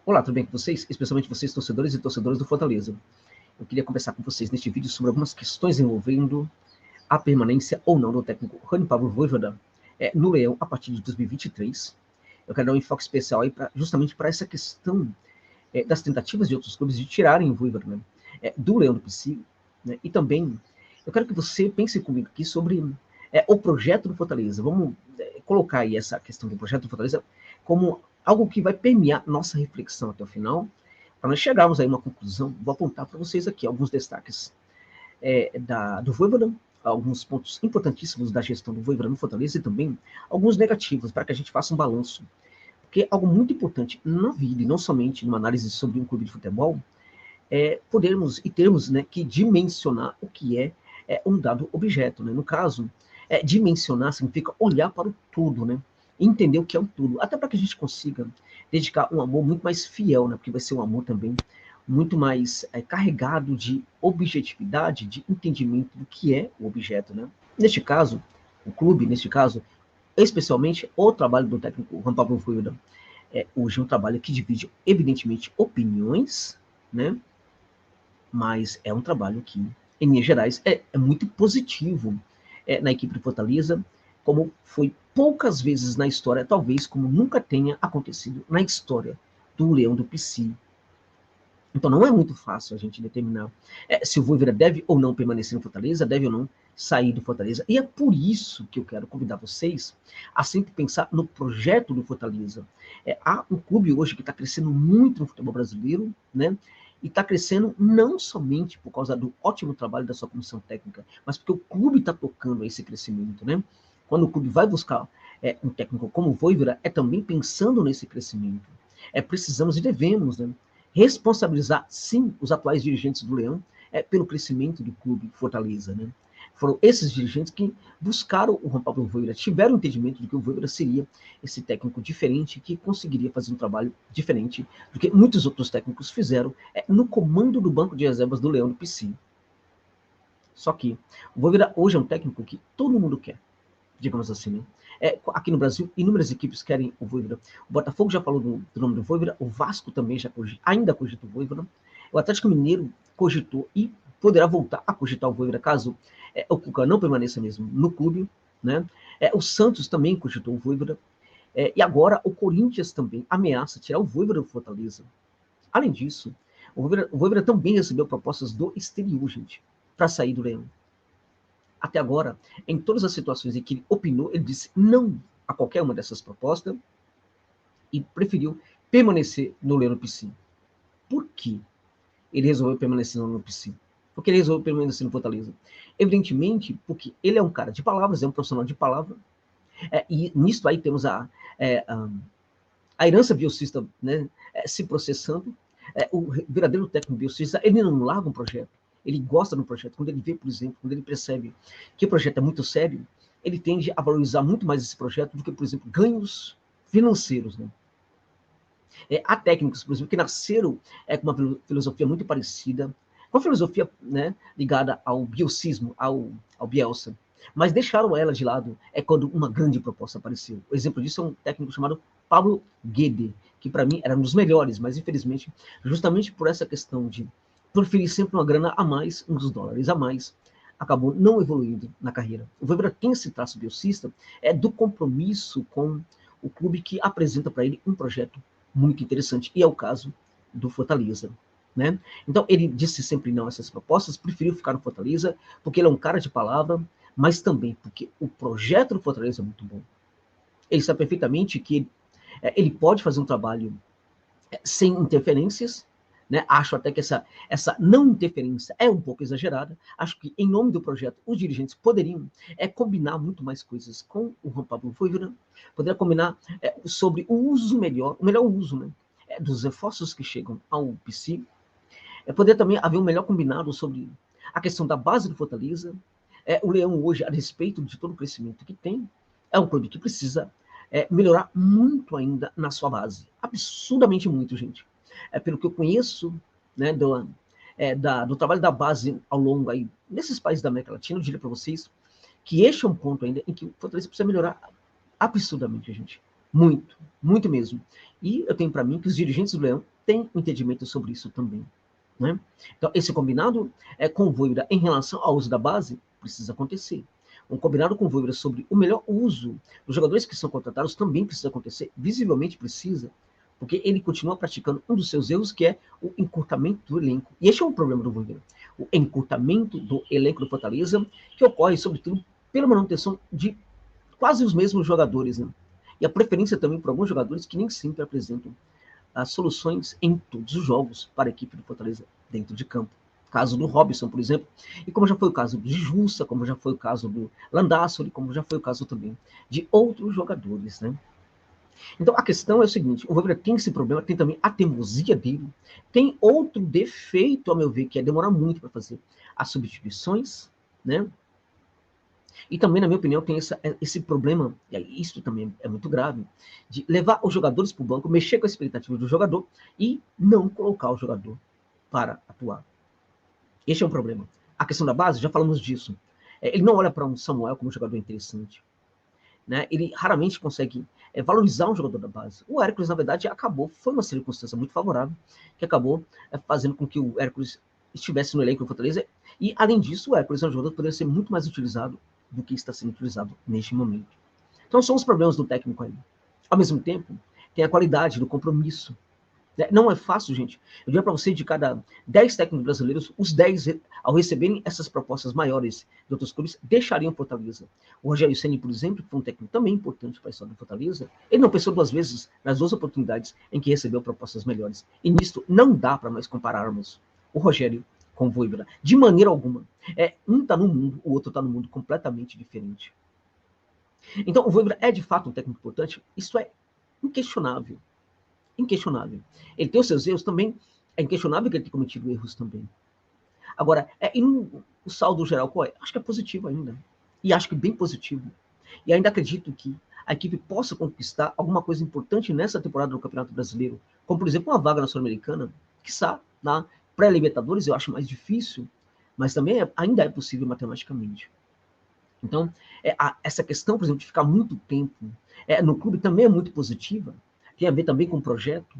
Olá, tudo bem com vocês? Especialmente vocês, torcedores e torcedoras do Fortaleza. Eu queria conversar com vocês neste vídeo sobre algumas questões envolvendo a permanência ou não do técnico Rani Pablo Vojvoda no Leão a partir de 2023. Eu quero dar um enfoque especial aí justamente para essa questão das tentativas de outros clubes de tirarem o Vojvoda do Leão do PC, né? E também eu quero que você pense comigo aqui sobre o projeto do Fortaleza. Vamos colocar aí essa questão do projeto do Fortaleza como algo que vai permear nossa reflexão até o final, para nós chegarmos aí a uma conclusão. Vou apontar para vocês aqui alguns destaques do Vojvoda, alguns pontos importantíssimos da gestão do Vojvoda no Fortaleza e também alguns negativos, para que a gente faça um balanço. Porque algo muito importante na vida, e não somente numa análise sobre um clube de futebol, é podermos e termos, né, que dimensionar o que é um dado objeto. Né? No caso, dimensionar significa olhar para o todo, né? Entender o que é um todo, até para que a gente consiga dedicar um amor muito mais fiel, né? Porque vai ser um amor também muito mais carregado de objetividade, de entendimento do que é o objeto. Né? Neste caso, o clube, neste caso, especialmente o trabalho do técnico Juan Pablo Vojvoda, hoje um trabalho que divide, evidentemente, opiniões, né? Mas é um trabalho que, em linhas gerais, é muito positivo na equipe do Fortaleza, como foi poucas vezes na história, talvez como nunca tenha acontecido na história do Leão do PC. Então não é muito fácil a gente determinar se o Vojvoda deve ou não permanecer no Fortaleza, deve ou não sair do Fortaleza. E é por isso que eu quero convidar vocês a sempre pensar no projeto do Fortaleza. Há um clube hoje que está crescendo muito no futebol brasileiro, né? E está crescendo não somente por causa do ótimo trabalho da sua comissão técnica, mas porque o clube está tocando esse crescimento, né? Quando o clube vai buscar um técnico como o Vojvoda, é também pensando nesse crescimento. Precisamos e devemos, né, responsabilizar, sim, os atuais dirigentes do Leão pelo crescimento do clube Fortaleza. Né? Foram esses dirigentes que buscaram o Juan Pablo Vojvoda, tiveram o entendimento de que o Vojvoda seria esse técnico diferente, que conseguiria fazer um trabalho diferente do que muitos outros técnicos fizeram no comando do banco de reservas do Leão do PC. Só que o Vojvoda hoje é um técnico que todo mundo quer, digamos assim, né? Aqui no Brasil, inúmeras equipes querem o Vojvoda. O Botafogo já falou do nome do Vojvoda, o Vasco também ainda cogita o Vojvoda. O Atlético Mineiro cogitou e poderá voltar a cogitar o Vojvoda caso o Cuca não permaneça mesmo no clube. Né? O Santos também cogitou o Vojvoda. E agora o Corinthians também ameaça tirar o Vojvoda do Fortaleza. Além disso, o Vojvoda também recebeu propostas do exterior, gente, para sair do Leão. Até agora, em todas as situações em que ele opinou, ele disse não a qualquer uma dessas propostas e preferiu permanecer no Leão do PC. Por que ele resolveu permanecer no Leão do PC? Por que ele resolveu permanecer no Fortaleza? Evidentemente, porque ele é um cara de palavras, é um profissional de palavra, e nisso aí temos a herança biocista, né, se processando. O verdadeiro técnico biocista, ele não larga um projeto. Ele gosta do projeto. Quando ele vê, por exemplo, quando ele percebe que o projeto é muito sério, ele tende a valorizar muito mais esse projeto do que, por exemplo, ganhos financeiros. Né? Há técnicos, por exemplo, que nasceram com uma filosofia muito parecida, com a filosofia, né, ligada ao biocismo, ao Bielsa, mas deixaram ela de lado quando uma grande proposta apareceu. O exemplo disso é um técnico chamado Paulo Guede, que para mim era um dos melhores, mas infelizmente, justamente por essa questão de preferir sempre uma grana a mais, uns dólares a mais, acabou não evoluindo na carreira. O Vojvoda tem esse traço biocista do compromisso com o clube que apresenta para ele um projeto muito interessante, e é o caso do Fortaleza. Né? Então ele disse sempre não a essas propostas, preferiu ficar no Fortaleza, porque ele é um cara de palavra, mas também porque o projeto do Fortaleza é muito bom. Ele sabe perfeitamente que ele pode fazer um trabalho sem interferências, né? Acho até que essa não interferência é um pouco exagerada. Acho que, em nome do projeto, os dirigentes poderiam combinar muito mais coisas com o Juan Pablo Vojvoda, poderia combinar sobre o uso o melhor uso, né, dos reforços que chegam ao PC. Poderia também haver um melhor combinado sobre a questão da base do Fortaleza. O Leão hoje, a respeito de todo o crescimento que tem, é um clube que precisa melhorar muito ainda na sua base. Absurdamente muito, gente. Pelo que eu conheço, né, do trabalho da base ao longo aí, nesses países da América Latina, eu diria para vocês que este é um ponto ainda em que o Fortaleza precisa melhorar absurdamente, gente. Muito, muito mesmo. E eu tenho para mim que os dirigentes do Leão têm um entendimento sobre isso também. Né? Então, esse combinado com o Voivoda em relação ao uso da base precisa acontecer. Um combinado com o Voivoda sobre o melhor uso dos jogadores que são contratados também precisa acontecer, visivelmente precisa, porque ele continua praticando um dos seus erros, que é o encurtamento do elenco. E este é um problema do Voivoda, o encurtamento do elenco do Fortaleza, que ocorre, sobretudo, pela manutenção de quase os mesmos jogadores, né? E a preferência também por alguns jogadores que nem sempre apresentam as soluções em todos os jogos para a equipe do Fortaleza dentro de campo. Caso do Robson, por exemplo, e como já foi o caso de Jussa, como já foi o caso do Landassori, como já foi o caso também de outros jogadores, né? Então a questão é o seguinte: o Voivoda tem esse problema, tem também a teimosia dele, tem outro defeito, ao meu ver, que é demorar muito para fazer as substituições, né? E também, na minha opinião, tem esse problema, e isso também é muito grave, de levar os jogadores para o banco, mexer com a expectativa do jogador e não colocar o jogador para atuar. Este é um problema. A questão da base, já falamos disso. Ele não olha para um Samuel como um jogador interessante. Né? Ele raramente consegue valorizar um jogador da base. O Hércules, na verdade, foi uma circunstância muito favorável, que acabou fazendo com que o Hércules estivesse no elenco do Fortaleza. E, além disso, o Hércules é um jogador que poderia ser muito mais utilizado do que está sendo utilizado neste momento. Então, são os problemas do técnico aí. Ao mesmo tempo, tem a qualidade do compromisso. Não é fácil, gente. Eu diria para você, de cada 10 técnicos brasileiros, os 10, ao receberem essas propostas maiores de outros clubes, deixariam Fortaleza. O Rogério Ceni, por exemplo, que foi um técnico também importante para a história do Fortaleza, ele não pensou duas vezes nas duas oportunidades em que recebeu propostas melhores. E nisto não dá para nós compararmos o Rogério com o Voivoda, de maneira alguma. Um está no mundo, o outro está no mundo completamente diferente. Então, o Voivoda é de fato um técnico importante, isso é inquestionável. Inquestionável. Ele tem os seus erros também, é inquestionável que ele tenha cometido erros também. Agora, o saldo geral qual é? Acho que é positivo ainda. E acho que bem positivo. E ainda acredito que a equipe possa conquistar alguma coisa importante nessa temporada do Campeonato Brasileiro, como, por exemplo, uma vaga na Sul-Americana, quiçá na pré-Libertadores, eu acho mais difícil, mas também ainda é possível matematicamente. Então, essa questão, por exemplo, de ficar muito tempo no clube também é muito positiva, tem a ver também com o projeto.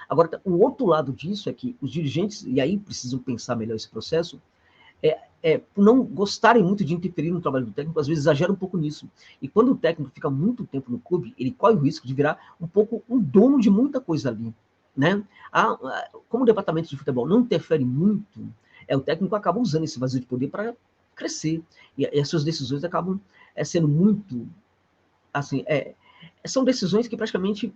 Agora, o outro lado disso é que os dirigentes, e aí precisam pensar melhor esse processo, por não gostarem muito de interferir no trabalho do técnico, às vezes exagera um pouco nisso. E quando o técnico fica muito tempo no clube, ele corre o risco de virar um pouco um dono de muita coisa ali. Né? Como o departamento de futebol não interfere muito, o técnico acaba usando esse vazio de poder para crescer. E as suas decisões acabam sendo muito... assim, são decisões que praticamente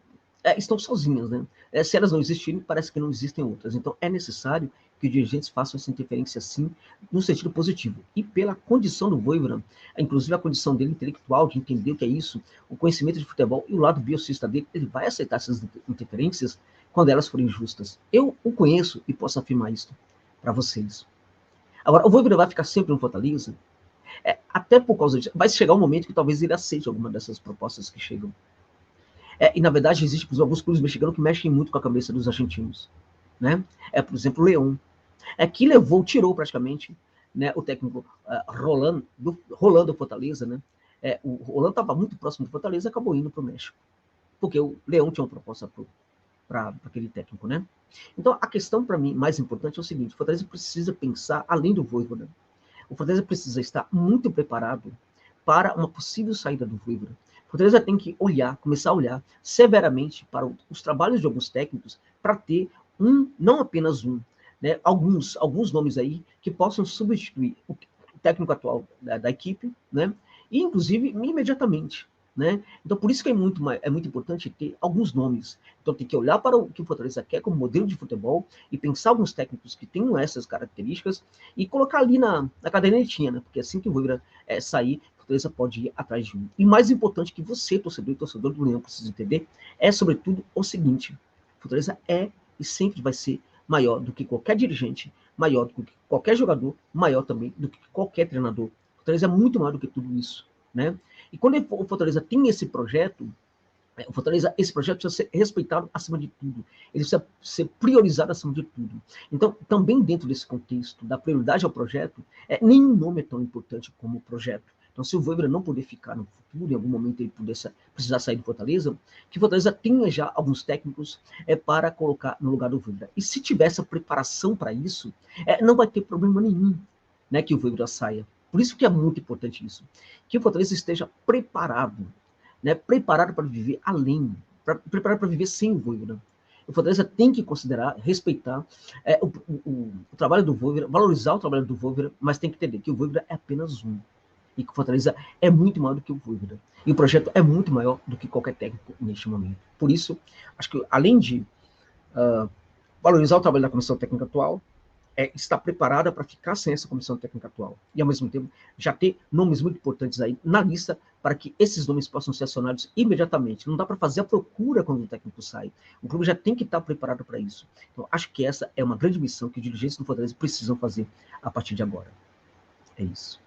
estão sozinhas, né? Se elas não existirem, parece que não existem outras. Então, é necessário que os dirigentes façam essa interferência, sim, no sentido positivo. E pela condição do Voivoda, inclusive a condição dele intelectual, de entender o que é isso, o conhecimento de futebol e o lado biocista dele, ele vai aceitar essas interferências quando elas forem justas. Eu o conheço e posso afirmar isso para vocês. Agora, o Voivoda vai ficar sempre no Fortaleza? Até por causa disso, vai chegar um momento que talvez ele aceite alguma dessas propostas que chegam. E, na verdade, existem alguns clubes mexicanos que mexem muito com a cabeça dos argentinos. Né? Por exemplo, o Leão. Que tirou praticamente, né, o técnico Rolando Fortaleza. Né? O Rolando estava muito próximo do Fortaleza e acabou indo para o México. Porque o Leão tinha uma proposta para aquele técnico. Né? Então, a questão para mim mais importante é o seguinte: o Fortaleza precisa pensar além do Voivoda. O Fortaleza precisa estar muito preparado para uma possível saída do Voivoda. O Fortaleza tem que começar a olhar severamente para os trabalhos de alguns técnicos para ter não apenas né, alguns nomes aí que possam substituir o técnico atual da equipe, né, e inclusive imediatamente. Né? Então, por isso que é muito importante ter alguns nomes. Então, tem que olhar para o que o Fortaleza quer como modelo de futebol e pensar alguns técnicos que tenham essas características e colocar ali na cadernetinha, né? Porque assim que o Voivoda sair, o Fortaleza pode ir atrás de um. E mais importante que você, torcedor do Leão, precisa entender, é, sobretudo, o seguinte: o Fortaleza é e sempre vai ser maior do que qualquer dirigente, maior do que qualquer jogador, maior também do que qualquer treinador. O Fortaleza é muito maior do que tudo isso. Né? E quando o Fortaleza tem esse projeto, esse projeto precisa ser respeitado acima de tudo. Ele precisa ser priorizado acima de tudo. Então, também dentro desse contexto da prioridade ao projeto, nenhum nome é tão importante como o projeto. Então, se o Voivoda não poder ficar no futuro, em algum momento ele precisar sair do Fortaleza, que o Fortaleza tenha já alguns técnicos para colocar no lugar do Voivoda. E se tiver essa preparação para isso, não vai ter problema nenhum, né, que o Voivoda saia. Por isso que é muito importante isso, que o Fortaleza esteja preparado, né, preparado para viver além, preparado para viver sem o Voivoda. O Fortaleza tem que considerar, respeitar o trabalho do Voivoda, valorizar o trabalho do Voivoda, mas tem que entender que o Voivoda é apenas um. E que o Fortaleza é muito maior do que o Voivoda. E o projeto é muito maior do que qualquer técnico neste momento. Por isso, acho que além de valorizar o trabalho da comissão técnica atual, estar preparada para ficar sem essa comissão técnica atual. E, ao mesmo tempo, já ter nomes muito importantes aí na lista para que esses nomes possam ser acionados imediatamente. Não dá para fazer a procura quando o técnico sai. O clube já tem que estar preparado para isso. Então, acho que essa é uma grande missão que os dirigentes do Fortaleza precisam fazer a partir de agora. É isso.